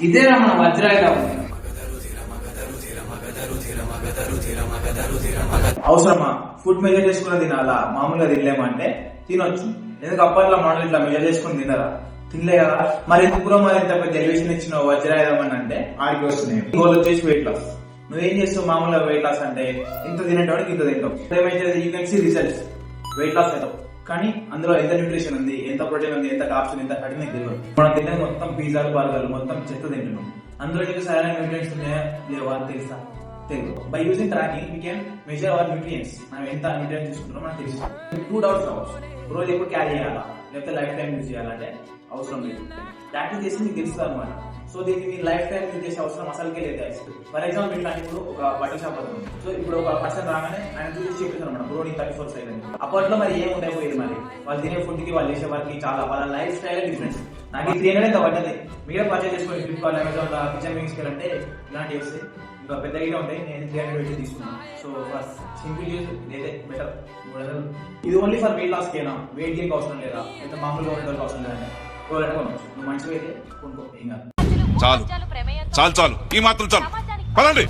ఇదేనా మన వజ్రాయుధం. అవసరమా ఫుడ్ మెజర్ చేసుకుని తినాలా? మామూలుగా తినలేమంటే తినొచ్చు. ఎందుకు అప్పట్లో మోడల్ ఇట్లా మెజర్ చేసుకుని తినరా? తినలే కదా. మరి ఎందుకు మరి ఇంత పెద్ద ఎలివేషన్ ఇచ్చిన వజ్రాయుధం అని అంటే ఆడికి వస్తున్నాయి. గోల్ వచ్చేసి వెయిట్ లాస్. నువ్వేం చేస్తావు? మామూలుగా వెయిట్ లాస్ అంటే ఇంత తినేటవాడికి ఇంత తింటావు. ఏమైతే you can see results. Weight loss అవుతావు, కానీ అందులో ఎంత న్యూట్రిషన్ ఉంది, ఎంత ప్రోటీన్ ఉంది, ఎంత కార్బ్స్ ఉంది, ఎంత ఫ్యాట్ ఉంది తెలియదు. మనం తినేది మొత్తం పిజ్జాలు, బర్గర్లు, మొత్తం చెత్త తింటున్నాం. అందులో నీకు సరైన న్యూట్రియంట్స్ ఉన్నాయా లేవా తెలుసా? తెలియదు. By using tracking we can measure our nutrients. మనం ఎంత న్యూట్రియంట్స్ తీసుకుంటామో మనకు తెలుసు. 2 డౌట్స్ రావచ్చు. రోజు ఎప్పుడు క్యారీ చేయాలా లేకపోతే లైఫ్ టైం యూజ్ చేయాలంటే అవసరం లేదు. ప్రాక్టీస్ చేసి మీకు తెలుస్తుంది అనమాట. సో దీనికి మీరు లైఫ్ టైం యూజ్ చేసే అవసరం అసలుకే లేదు. ఫర్ ఎగ్జాంపుల్ ఇట్లా ఇప్పుడు ఒక బట్టల షాప్ అవుతుంది. సో ఇప్పుడు ఒక పర్సన్ రాగానే ఆయన చూసి చెప్పేసారు అనమాట, బ్రో 34 సైజ్ అని. అప్పట్లో మరి ఏం ఉండకపోయేది. మరి వాళ్ళు తినే ఫుడ్ కి, వాళ్ళు చేసే వారికి చాలా వాళ్ళ లైఫ్ స్టైల్ డిఫరెన్స్. నాకు 300 ఎంత పడ్డది. మీరే పర్చేజ్ చేసుకొని ఫ్లిప్కార్ట్, అమెజాన్ లో కిచెన్ వింగ్స్ వెళ్ళంటే ఇలాంటివి వస్తాయి. ఇంకా పెద్దగా ఉంటాయి. నేను 300 పెట్టి తీసుకున్నాను. సో సింపుల్ యూజ్ లేదే బెటర్. ఇది ఓన్లీ ఫర్ వెయిట్ లాస్ కేనా? వెయిట్ గెయిన్ అవసరం లేదా? ఎంత మామూలుగా ఉండడానికి అవసరం లేదంటే కొనవచ్చు. నువ్వు మంచిగా అయితే కొనుక్కో, ఏం కాదు. చాలు చాలు చాలు, ఈ మాత్రం చాలు. పదండి.